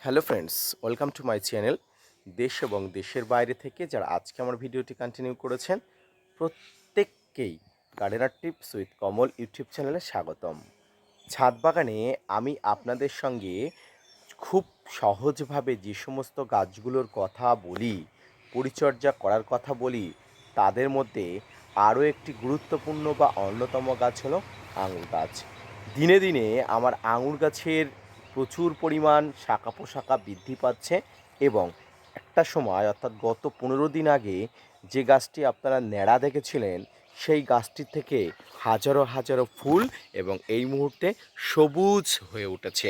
Hello friends, welcome to my channel. দেশ এবং দেশের বাইরে থেকে যারা আজকে আমার ভিডিওটি কন্টিনিউ করেছেন প্রত্যেককেই gardener tips with Kamal YouTube চ্যানেলে স্বাগতম। ছাদ বাগানে আমি আপনাদের সঙ্গে খুব সহজভাবে যে সমস্ত গাছগুলোর কথা বলি, পরিচর্যা করার কথা বলি, তাদের মধ্যে আরও একটি গুরুত্বপূর্ণ বা অন্যতম গাছ হলো আঙুর গাছ। দিনে দিনে আমার আঙুর গাছের প্রচুর পরিমাণ শাখা প্রশাখা বৃদ্ধি পাচ্ছে এবং একটা সময় অর্থাৎ গত 15 দিন আগে যে গাছটি আপনারা ন্যাড়া দেখেছিলেন, সেই গাছটি থেকে হাজারো হাজারো ফুল এবং এই মুহূর্তে সবুজ হয়ে উঠেছে।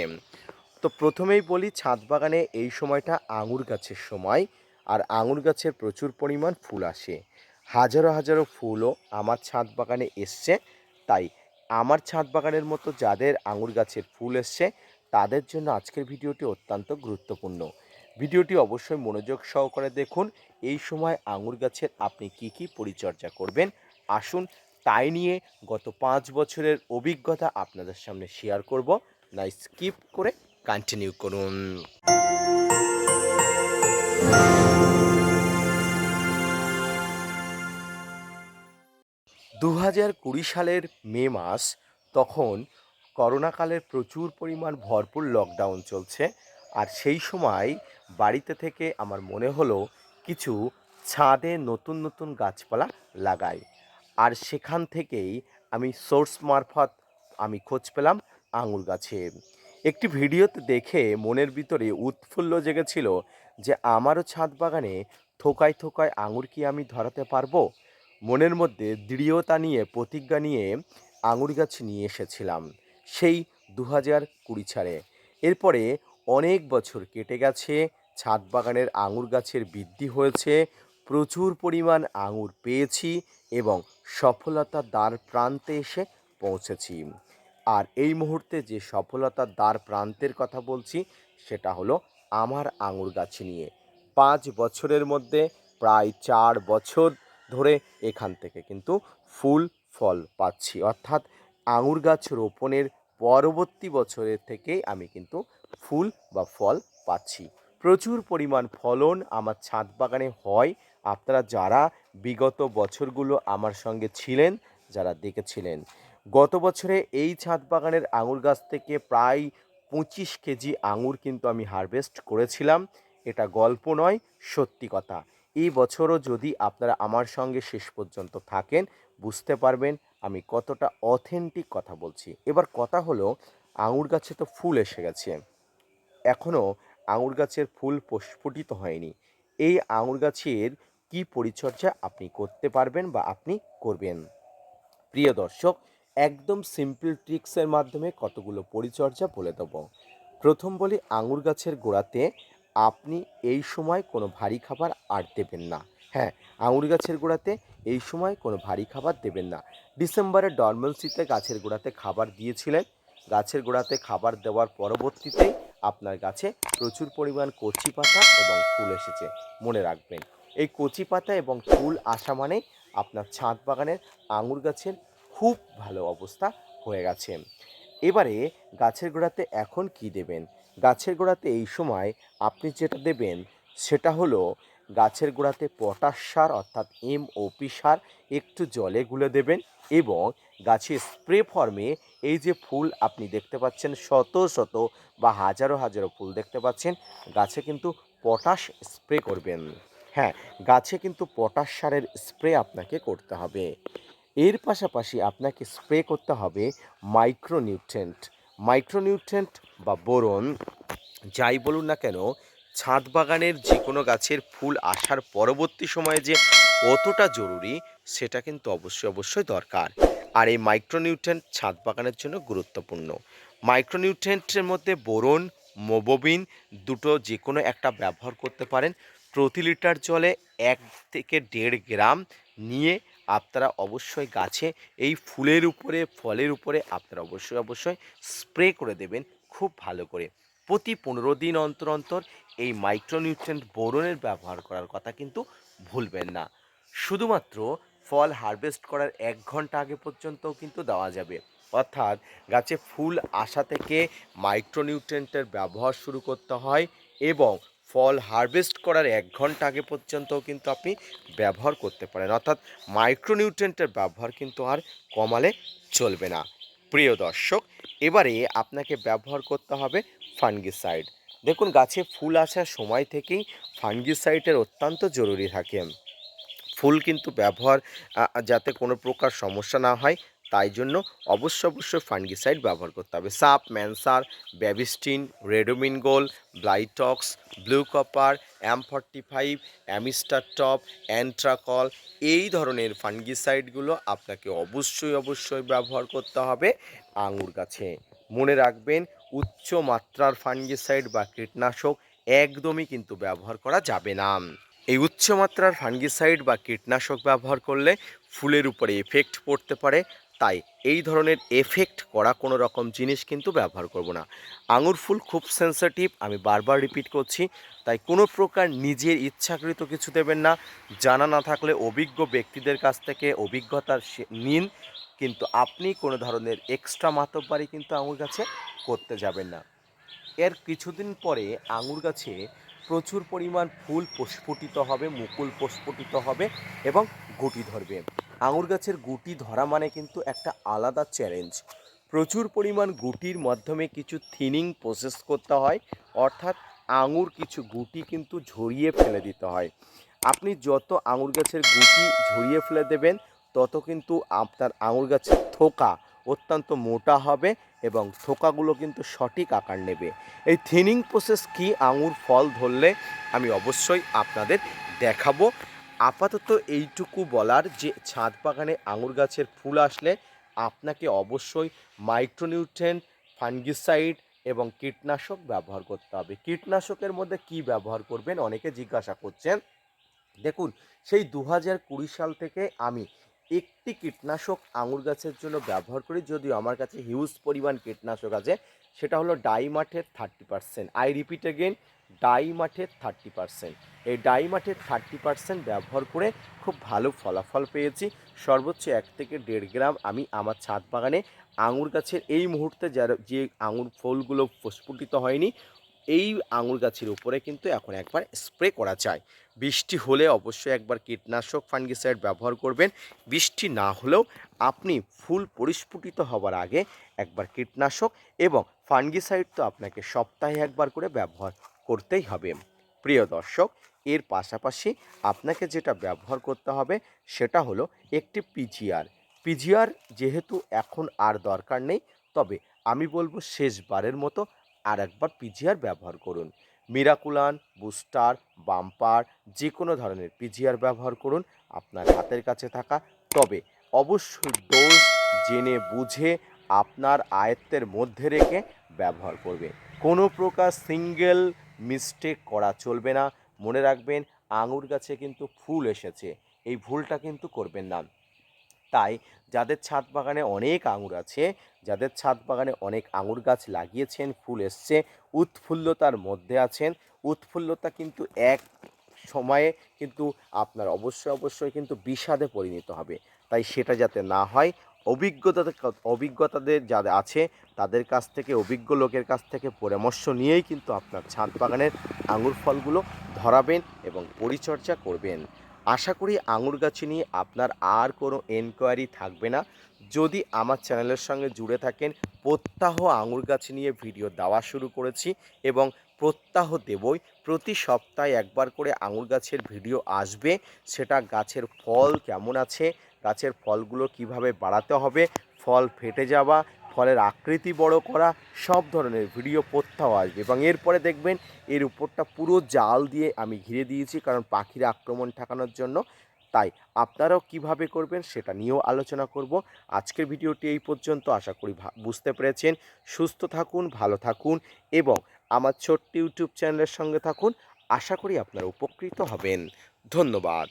তো প্রথমেই বলি, ছাদ বাগানে এই সময়টা আঙুর গাছের সময়, আর আঙুর গাছের প্রচুর পরিমাণ ফুল আসে। হাজারো হাজারো ফুলও আমার ছাদ বাগানে এসছে। তাই আমার ছাদ বাগানের মতো যাদের আঙুর গাছের ফুল এসছে তাদের জন্য আজকের ভিডিওটি অত্যন্ত গুরুত্বপূর্ণ। ভিডিওটি অবশ্যই মনোযোগ সহকারে দেখুন। এই সময় আঙুর গাছের আপনি কি কি পরিচর্যা করবেন, আসুন তাই নিয়ে গত 5 বছরের অভিজ্ঞতা আপনাদের সামনে শেয়ার করব। না স্কিপ করে কন্টিনিউ করুন। 2020 সালের মে মাস, তখন করোনাকালের প্রচুর পরিমাণ ভরপুর লকডাউন চলছে। আর সেই সময় বাড়িতে থেকে আমার মনে হলো কিছু ছাদে নতুন নতুন গাছপালা লাগাই। আর সেখান থেকেই আমি সোর্স মারফত আমি খোঁজ পেলাম আঙুর গাছের। একটি ভিডিওতে দেখে মনের ভিতরে উৎফুল্ল জেগেছিল যে আমারও ছাদ বাগানে থোকায় থোকায় আঙুর কি আমি ধরাতে পারবো। মনের মধ্যে দৃঢ়তা নিয়ে প্রতিজ্ঞা নিয়ে আঙুর গাছ নিয়ে এসেছিলাম সেই 2020 সালে। এরপরে অনেক বছর কেটে গেছে, ছাদ বাগানের আঙুর গাছের বৃদ্ধি হয়েছে, প্রচুর পরিমাণ আঙুর পেয়েছি এবং সফলতার দ্বার প্রান্তে এসে পৌঁছেছি। আর এই মুহূর্তে যে সফলতার দ্বার প্রান্তের কথা বলছি সেটা হলো আমার আঙুর গাছ নিয়ে। 5 বছরের মধ্যে প্রায় 4 বছর ধরে এখান থেকে কিন্তু ফুল ফল পাচ্ছি, অর্থাৎ আঙুর গাছ রোপণের পরবর্তী বছরের থেকেই আমি কিন্তু ফুল বা ফল পাচ্ছি। প্রচুর পরিমাণ ফলন আমার ছাদ বাগানে হয়। আপনারা যারা বিগত বছরগুলো আমার সঙ্গে ছিলেন, যারা দেখেছিলেন, গত বছরে এই ছাদ বাগানের আঙুর গাছ থেকে প্রায় 25 কেজি আঙুর কিন্তু আমি হারভেস্ট করেছিলাম। এটা গল্প নয়, সত্যি কথা। এই বছরও যদি আপনারা আমার সঙ্গে শেষ পর্যন্ত থাকেন, বুঝতে পারবেন আমি কতটা অথেন্টিক কথা বলছি। এবার কথা হলো, আঙুর গাছে তো ফুল এসে গেছে, এখনও আঙুর গাছের ফুল প্রস্ফুটিত হয়নি। এই আঙুর গাছের কি পরিচর্যা আপনি করতে পারবেন বা আপনি করবেন? প্রিয় দর্শক, একদম সিম্পল ট্রিক্সের মাধ্যমে কতগুলো পরিচর্যা বলে দেবো। প্রথম বলি, আঙুর গাছের গোড়াতে আপনি এই সময় কোনো ভারী খাবার আর দেবেন না। হ্যাঁ, আঙুর গাছের গোড়াতে এই সময় কোনো ভারী খাবার দেবেন না। ডিসেম্বরের ডরমেন্সিতে গাছের গোড়াতে খাবার দিয়েছিলেন, গাছের গোড়াতে খাবার দেওয়ার পরবর্তীতেই আপনার গাছে প্রচুর পরিমাণ কচি পাতা এবং ফুল এসেছে। মনে রাখবেন, এই কচি পাতা এবং ফুল আসা মানে আপনার ছাদ বাগানের আঙুর গাছের খুব ভালো অবস্থা হয়ে গেছে। এবারে গাছের গোড়াতে এখন কি দেবেন? গাছের গোড়াতে এই সময় আপনি যেটা দেবেন সেটা হলো, গাছের গোড়াতে পটাশ সার অর্থাৎ MOP সার একটু জলে গুলে দেবেন এবং গাছে স্প্রে ফর্মে এই যে ফুল আপনি দেখতে পাচ্ছেন, শত শত বা হাজারো হাজারো ফুল দেখতে পাচ্ছেন, গাছে কিন্তু পটাশ স্প্রে করবেন। হ্যাঁ, গাছে কিন্তু পটাশ সারের স্প্রে আপনাকে করতে হবে। এর পাশাপাশি আপনাকে স্প্রে করতে হবে মাইক্রোনিউট্রেন্ট। মাইক্রোনিউট্রেন্ট বা বোরন, যাই বলুন না কেন, ছাদ বাগানের যে কোনো গাছের ফুল আসার পরবর্তী সময়ে যে কতটা জরুরি সেটা কিন্তু অবশ্যই দরকার। আর এই মাইক্রোনিউট্রেন্ট ছাদ বাগানের জন্য গুরুত্বপূর্ণ। মাইক্রোনিউট্রেন্টের মধ্যে বোরন, মোবোবিন দুটো যে কোনো একটা ব্যবহার করতে পারেন। প্রতি লিটার জলে 1 থেকে 1.5 গ্রাম নিয়ে আপনারা অবশ্যই গাছে এই ফুলের উপরে ফলের উপরে আপনারা অবশ্যই স্প্রে করে দেবেন খুব ভালো করে। প্রতি 15 দিন অন্তর অন্তর এই মাইক্রোনিউট্রিয়েন্ট বোরনের ব্যবহার করার কথা কিন্তু ভুলবেন না। শুধুমাত্র ফল হারভেস্ট করার 1 ঘন্টা আগে পর্যন্তও কিন্তু দেওয়া যাবে। অর্থাৎ গাছে ফুল আসা থেকে মাইক্রোনিউট্রিয়েন্টের ব্যবহার শুরু করতে হয় এবং ফল হারভেস্ট করার 1 ঘন্টা আগে পর্যন্তও কিন্তু আপনি ব্যবহার করতে পারেন। অর্থাৎ মাইক্রোনিউট্রিয়েন্টের ব্যবহার কিন্তু আর কমালে চলবে না। প্রিয় দর্শক, এবারে আপনাকে ব্যবহার করতে হবে ফাঙ্গিসাইড। দেখুন, গাছে ফুল আসার সময় থেকেই ফাঙ্গিসাইডের অত্যন্ত জরুরি থাকে। ফুল কিন্তু ব্যবহার যাতে কোনো প্রকার সমস্যা না হয়, তাই জন্য অবশ্যই ফাঙ্গিসাইড ব্যবহার করতে হবে। সাপ, ম্যানসার, ব্যাবিস্টিন, রেডোমিনগোল, Blitox, blue copper, M45, Amistar top, Antracol, এই ধরনের ফাঙ্গিসাইডগুলো আপনাকে অবশ্যই ব্যবহার করতে হবে আঙুর গাছে। মনে রাখবেন, উচ্চ মাত্রার ফাঙ্গিসাইড বা কীটনাশক একদমই কিন্তু ব্যবহার করা যাবে না। এই উচ্চমাত্রার ফাঙ্গিসাইড বা কীটনাশক ব্যবহার করলে ফুলের উপরে এফেক্ট পড়তে পারে, তাই এই ধরনের এফেক্ট করা কোনো রকম জিনিস কিন্তু ব্যবহার করব না। আঙুর ফুল খুব সেন্সিটিভ, আমি বারবার রিপিট করছি, তাই কোনো প্রকার নিজের ইচ্ছাকৃত কিছু দেবেন না। জানা না থাকলে অভিজ্ঞ ব্যক্তিদের কাছ থেকে অভিজ্ঞতা নিন, কিন্তু আপনি কোনো ধরনের এক্সট্রা মাতব্বারি কিন্তু আঙুর গাছে করতে যাবেন না। এর কিছুদিন পরে আঙুর গাছে প্রচুর পরিমাণ ফুল প্রস্ফুটিত হবে, মুকুল প্রস্ফুটিত হবে এবং গুটি ধরবে। আঙুর গাছের গুটি ধরা মানে কিন্তু একটা আলাদা চ্যালেঞ্জ। প্রচুর পরিমাণ গুটির মাধ্যমে কিছু থিনিং প্রসেস করতে হয়, অর্থাৎ আঙুর কিছু গুটি কিন্তু ঝরিয়ে ফেলে দিতে হয়। আপনি যত আঙুর গাছের গুটি ঝরিয়ে ফেলে দেবেন, তত কিন্তু আপনার আঙুর গাছের থোকা অত্যন্ত মোটা হবে এবং থোকাগুলো কিন্তু সঠিক আকার নেবে। এই থিনিং প্রসেস কি, আঙুর ফল ধরলে আমি অবশ্যই আপনাদের দেখাবো। আপাতত এইটুকু বলার যে ছাদ বাগানে আঙুর গাছের ফুল আসলে আপনাকে অবশ্যই মাইক্রোনিউট্রিয়েন্ট, ফাঙ্গিসাইড এবং কীটনাশক ব্যবহার করতে হবে। কীটনাশকের মধ্যে কি ব্যবহার করবেন অনেকে জিজ্ঞাসা করছেন। দেখুন, সেই 2020 সাল থেকে আমি একটি কীটনাশক আঙুর গাছের জন্য ব্যবহার করি, যদিও আমার কাছে হিউজ পরিমাণ কীটনাশক আছে। সেটা হলো ডাইমাঠের 30%। আই রিপিট এগেন, ডাইমাঠের 30%। এই ডাইমাঠের 30% ব্যবহার করে খুব ভালো ফলাফল পেয়েছি। সর্বোচ্চ 1 থেকে 1.5 গ্রাম আমি আমার ছাদ বাগানে আঙুর গাছের এই মুহূর্তে যে আঙুর ফলগুলো প্রস্ফুটিত হয়নি, এই আঙুর গাছের উপরে কিন্তু এখন একবার স্প্রে করা যায়। বৃষ্টি হলে অবশ্যই একবার কীটনাশক ফাঙ্গিসাইড ব্যবহার করবেন। বৃষ্টি না হলেও আপনি ফুল পরিস্ফুটিত হবার আগে একবার কীটনাশক এবং ফাঙ্গিসাইড তো আপনাকে সপ্তাহে একবার করে ব্যবহার করতেই হবে। প্রিয় দর্শক, এর পাশাপাশি আপনাকে যেটা ব্যবহার করতে হবে সেটা হলো একটি পিজিআর। পিজিআর যেহেতু এখন আর দরকার নেই, তবে আমি বলবো শেষবারের মতো আর একবার পিজিআর ব্যবহার করুন। মিরাকুলান, বুস্টার, বাম্পার, যে কোনো ধরনের পিজিআর ব্যবহার করুন আপনার হাতের কাছে থাকা, তবে অবশ্যই ডোজ জেনে বুঝে আপনার আয়ত্তের মধ্যে রেখে ব্যবহার করবে। কোনো প্রকার সিঙ্গেল মিস্টেক করা চলবে না। মনে রাখবেন, আঙুর গাছে কিন্তু ফুল এসেছে, এই ভুলটা কিন্তু করবেন না। তাই যাদের ছাদ বাগানে অনেক আঙুর আছে, যাদের ছাদ বাগানে অনেক আঙুর গাছ লাগিয়েছেন, ফুল এসছে, উৎফুল্লতার মধ্যে আছেন, উৎফুল্লতা কিন্তু এক সময়ে কিন্তু আপনার অবশ্যই কিন্তু বিষাদে পরিণত হবে। তাই সেটা যাতে না হয়, অভিজ্ঞতাদের যাদের আছে তাদের কাছ থেকে, অভিজ্ঞ লোকের কাছ থেকে পরামর্শ নিয়েই কিন্তু আপনার ছাদ বাগানের আঙুর ফলগুলো ধরাবেন এবং পরিচর্যা করবেন। আশা করি আঙুর গাছ নিয়ে আপনার আর কোনো এনকোয়ারি থাকবে না। যদি আমার চ্যানেলের সঙ্গে জুড়ে থাকেন, প্রত্যাহ আঙুর গাছ নিয়ে ভিডিও দেওয়া শুরু করেছি এবং প্রত্যাহ দেবই। প্রতি সপ্তাহে একবার করে আঙুর গাছের ভিডিও আসবে। সেটা গাছের ফল কেমন আছে, গাছের ফলগুলো কিভাবে বাড়াতে হবে, ফল ফেটে যাওয়া, ফলের আকৃতি বড় করা, সব ধরনের ভিডিও প্রত্যাহ আসবে। এবং এরপরে দেখবেন এর উপরটা পুরো জাল দিয়ে আমি ঘিরে দিয়েছি, কারণ পাখির আক্রমণ ঠেকানোর জন্য। তাই আপনারাও কিভাবে করবেন সেটা নিয়েও আলোচনা করব। আজকের ভিডিওটি এই পর্যন্ত, আশা করি বুঝতে পেরেছেন। সুস্থ থাকুন, ভালো থাকুন এবং আমার ছোট্ট ইউটিউব চ্যানেলের সঙ্গে থাকুন। আশা করি আপনারা উপকৃত হবেন। ধন্যবাদ।